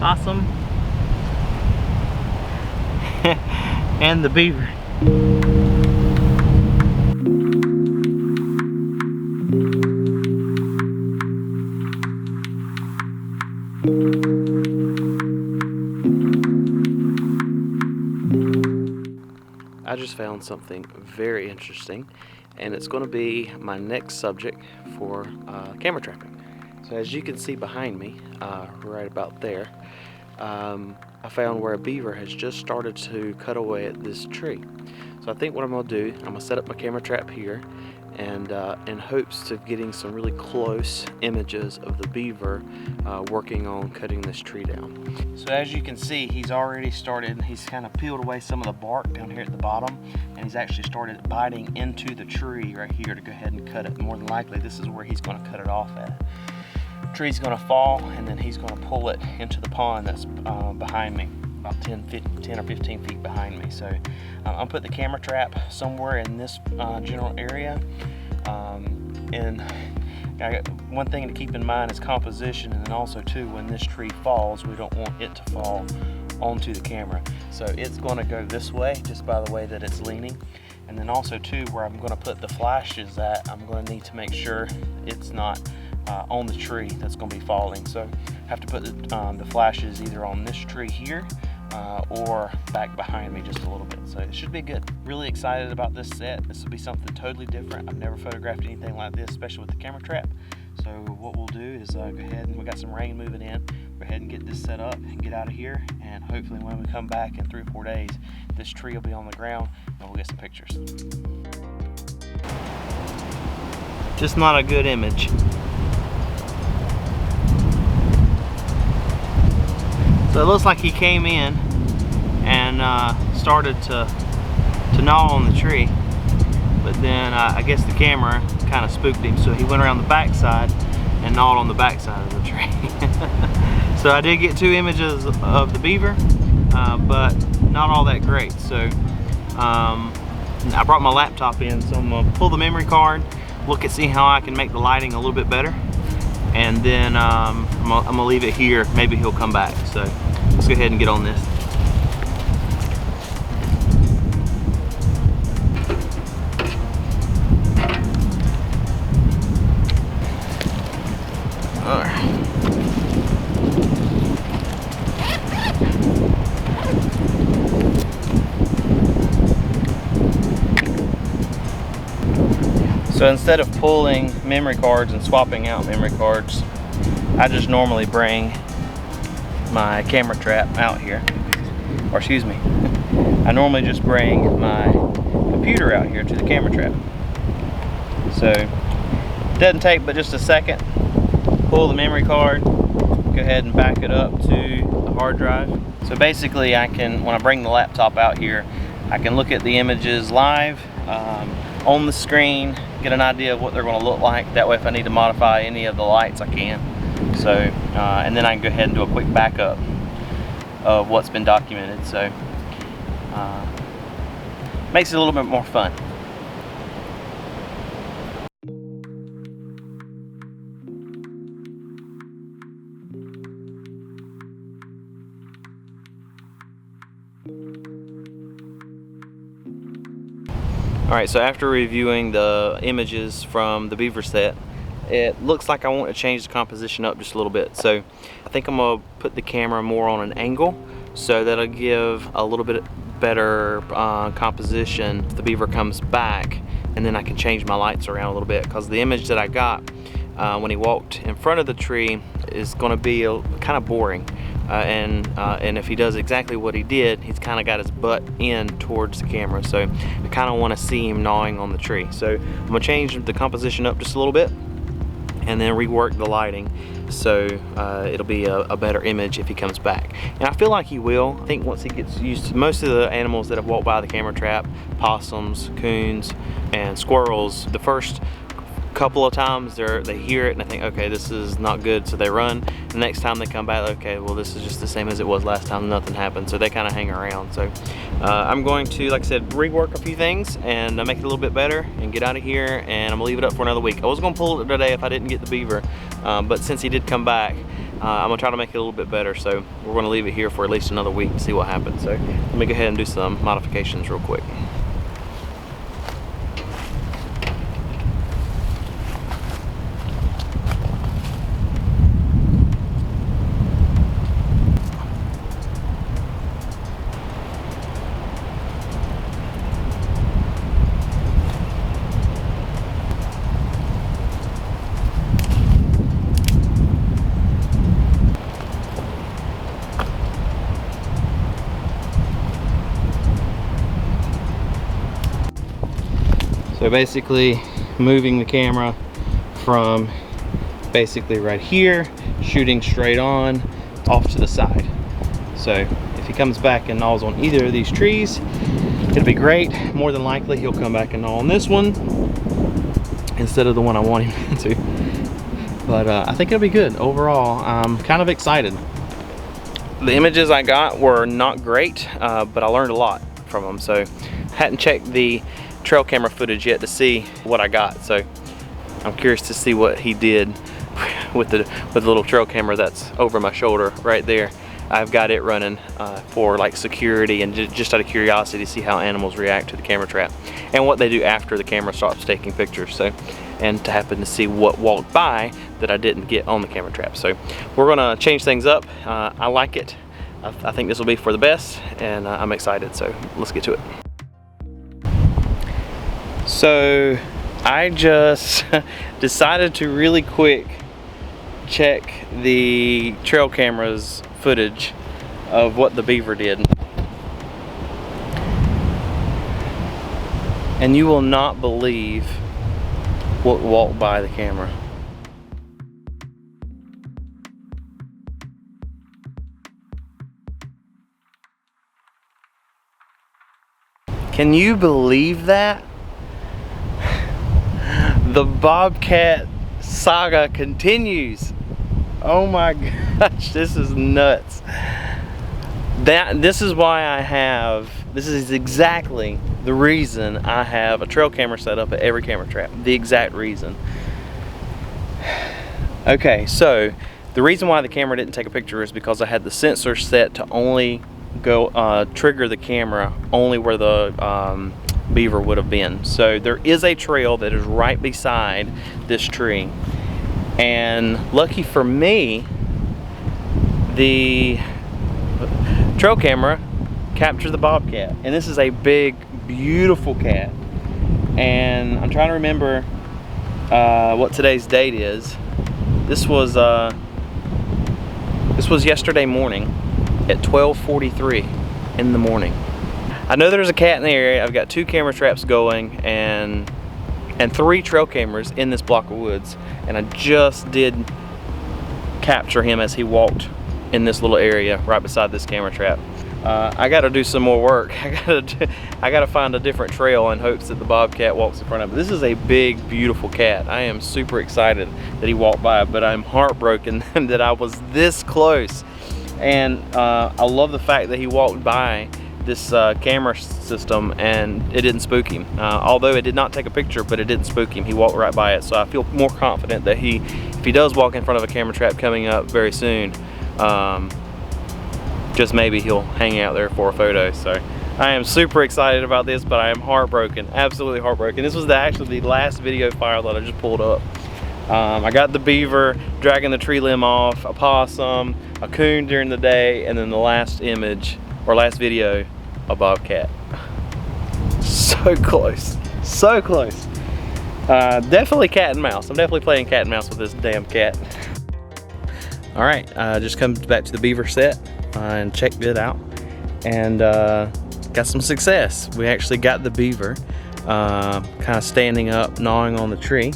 possum, and the beaver. I just found something very interesting, and it's going to be my next subject for camera trapping. So as you can see behind me, right about there, I found where a beaver has just started to cut away at this tree. So I think what I'm going to do, I'm going to set up my camera trap here, and in hopes of getting some really close images of the beaver working on cutting this tree down. So as you can see, he's already started, he's kind of peeled away some of the bark down here at the bottom, and he's actually started biting into the tree right here to go ahead and cut it. More than likely, this is where he's going to cut it off at. The tree's going to fall, and then he's going to pull it into the pond that's behind me, about 10 or 15 feet behind me. So I'll put the camera trap somewhere in this general area. And one thing to keep in mind is composition, and then also too, when this tree falls, we don't want it to fall onto the camera. So it's going to go this way, just by the way that it's leaning. And then also too, where I'm going to put the flashes at, I'm going to need to make sure it's not on the tree that's going to be falling. So I have to put the flashes either on this tree here or back behind me just a little bit. So it should be good. Really excited about this set. This will be something totally different. I've never photographed anything like this, especially with the camera trap. So what we'll do is go ahead, and we got some rain moving in. Go ahead and get this set up and get out of here. And hopefully when we come back in 3 or 4 days, this tree will be on the ground and we'll get some pictures. Just not a good image. So it looks like he came in and started to gnaw on the tree, but then I guess the camera kind of spooked him, so he went around the back side and gnawed on the back side of the tree. So I did get 2 images of the beaver, but not all that great. So I brought my laptop in, so I'm gonna pull the memory card, look and see how I can make the lighting a little bit better, and then I'm gonna leave it here. Maybe he'll come back. So let's go ahead and get on this. All right. So instead of pulling memory cards and swapping out memory cards, I just normally bring my camera trap out here, or excuse me, I normally just bring my computer out here to the camera trap. So it doesn't take but just a second. Pull the memory card, go ahead and back it up to the hard drive. So basically I can, when I bring the laptop out here, I can look at the images live on the screen, get an idea of what they're going to look like. That way if I need to modify any of the lights, I can. So, and then I can go ahead and do a quick backup of what's been documented. So, makes it a little bit more fun. Alright, so after reviewing the images from the beaver set, it looks like I want to change the composition up just a little bit. So I think I'm going to put the camera more on an angle, so that'll give a little bit better composition if the beaver comes back, and then I can change my lights around a little bit, because the image that I got when he walked in front of the tree is going to be kind of boring. And if he does exactly what he did, he's kind of got his butt in towards the camera, so I kind of want to see him gnawing on the tree. So I'm going to change the composition up just a little bit and then rework the lighting, so it'll be a better image if he comes back. And I feel like he will. I think once he gets used to most of the animals that have walked by the camera trap, possums, coons, and squirrels, the first couple of times they hear it and they think, okay, this is not good, so they run. The next time they come back, okay, well, this is just the same as it was last time, nothing happened, so they kind of hang around. So I'm going to, like I said, rework a few things and make it a little bit better and get out of here, and I'm gonna leave it up for another week. I was gonna pull it today if I didn't get the beaver, but since he did come back, I'm gonna try to make it a little bit better, so we're gonna leave it here for at least another week and see what happens. So let me go ahead and do some modifications real quick. So basically moving the camera from basically right here, shooting straight on, off to the side. So if he comes back and gnaws on either of these trees, it'll be great. More than likely he'll come back and gnaw on this one instead of the one I want him to. But I think it'll be good. Overall, I'm kind of excited. The images I got were not great, but I learned a lot from them. So hadn't checked the trail camera footage yet to see what I got, so I'm curious to see what he did with the little trail camera that's over my shoulder right there. I've got it running for like security and just out of curiosity to see how animals react to the camera trap and what they do after the camera stops taking pictures. So, and to happen to see what walked by that I didn't get on the camera trap. So we're gonna change things up. I like it. I think this will be for the best, and I'm excited. So let's get to it. So I just decided to really quick check the trail camera's footage of what the Beaver did. And you will not believe what walked by the camera. Can you believe that? The Bobcat saga continues. Oh my gosh, this is nuts. This is why I have, this is exactly the reason I have a trail camera set up at every camera trap. The exact reason. Okay, so the reason why the camera didn't take a picture is because I had the sensor set to only go trigger the camera only where the Beaver would have been. So there is a trail that is right beside this tree, and lucky for me, the trail camera captured the bobcat. And this is a big, beautiful cat, and I'm trying to remember what today's date is. This was yesterday morning at 12:43 in the morning. I know there's a cat in the area. I've got 2 camera traps going and 3 trail cameras in this block of woods, and I just did capture him as he walked in this little area right beside this camera trap. I got to do some more work. I got to find a different trail in hopes that the bobcat walks in front of it. This is a big, beautiful cat. I am super excited that he walked by, but I'm heartbroken that I was this close. And I love the fact that he walked by this camera system and it didn't spook him. Although it did not take a picture, but it didn't spook him. He walked right by it. So I feel more confident that if he does walk in front of a camera trap coming up very soon, just maybe he'll hang out there for a photo. So I am super excited about this, but I am heartbroken, absolutely heartbroken. This was actually the last video file that I just pulled up. I got the beaver dragging the tree limb off, a possum, a coon during the day, and then the last image, or last video, a bobcat. So close, so close. Definitely cat and mouse. I'm definitely playing cat and mouse with this damn cat. All right, just come back to the beaver set and checked it out, and got some success. We actually got the beaver kind of standing up, gnawing on the tree,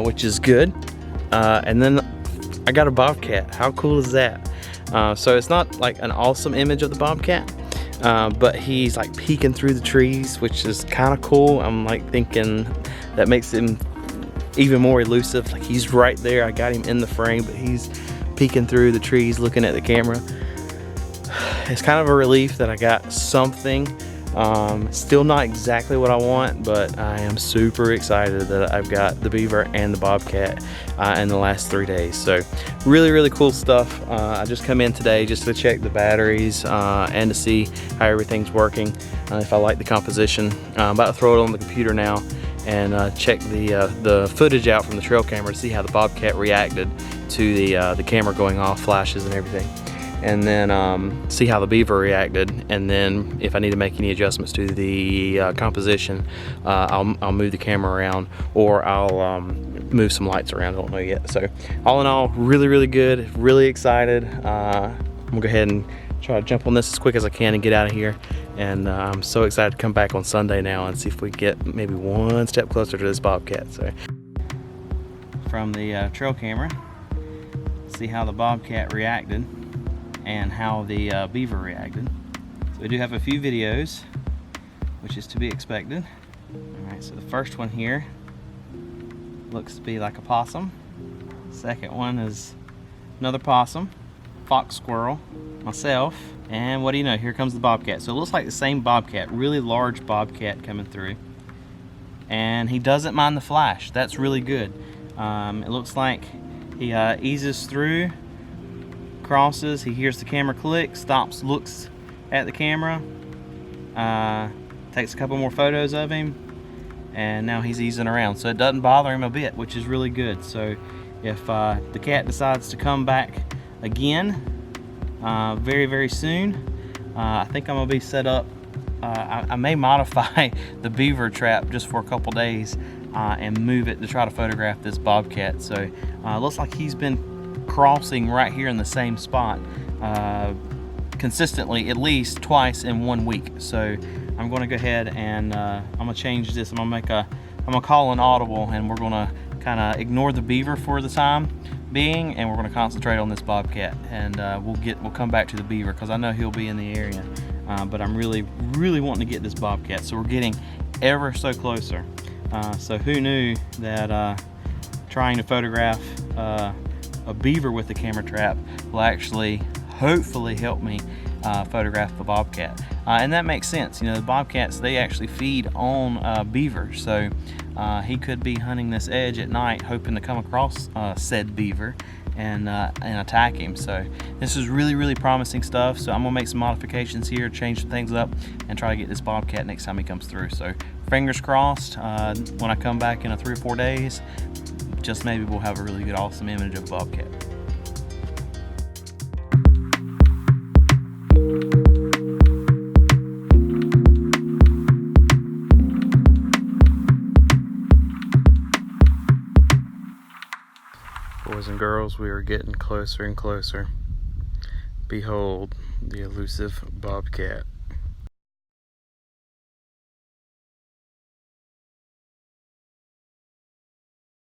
which is good. And then I got a bobcat. How cool is that? So it's not like an awesome image of the bobcat, but he's like peeking through the trees, which is kind of cool. I'm like thinking that makes him even more elusive. Like he's right there. I got him in the frame, but he's peeking through the trees looking at the camera. It's kind of a relief that I got something Still not exactly what I want, but I am super excited that I've got the Beaver and the Bobcat in the last 3 days. So really cool stuff. I just come in today just to check the batteries and to see how everything's working, if I like the composition. I'm about to throw it on the computer now and check the footage out from the trail camera to see how the Bobcat reacted to the camera going off, flashes and everything, and then see how the Beaver reacted, and then if I need to make any adjustments to the composition, I'll move the camera around, or I'll move some lights around. I don't know yet. So all in all, really good, really excited. I'm gonna go ahead and try to jump on this as quick as I can and get out of here. And I'm so excited to come back on Sunday now and see if we get maybe one step closer to this Bobcat. So from the trail camera, see how the Bobcat reacted and how the Beaver reacted. So we do have a few videos, which is to be expected. Alright, so the first one here looks to be like a possum. Second one is another possum, fox squirrel, myself, and what do you know, here comes the Bobcat. So it looks like the same Bobcat, really large Bobcat coming through. And he doesn't mind the flash. That's really good. It looks like he eases through, crosses, he hears the camera click, stops, looks at the camera, takes a couple more photos of him, and now he's easing around. So it doesn't bother him a bit, which is really good. So if the cat decides to come back again very soon, I think I'm gonna be set up. I may modify the Beaver trap just for a couple days and move it to try to photograph this Bobcat. So looks like he's been crossing right here in the same spot consistently at least twice in 1 week. So I'm going to go ahead and I'm going to change this. I'm going to call an audible, and we're going to kind of ignore the Beaver for the time being, and we're going to concentrate on this Bobcat, and we'll come back to the Beaver because I know he'll be in the area, but I'm really wanting to get this Bobcat. So we're getting ever so closer. So who knew that trying to photograph a Beaver with the camera trap will actually hopefully help me photograph the Bobcat. And that makes sense. You know, the Bobcats, they actually feed on Beaver, so he could be hunting this edge at night hoping to come across said Beaver and attack him. So this is really promising stuff. So I'm gonna make some modifications here, change some things up, and try to get this Bobcat next time he comes through. So fingers crossed, when I come back in 3 or 4 days, just maybe we'll have a really good, awesome image of a Bobcat. Boys and girls, we are getting closer and closer. Behold the elusive Bobcat.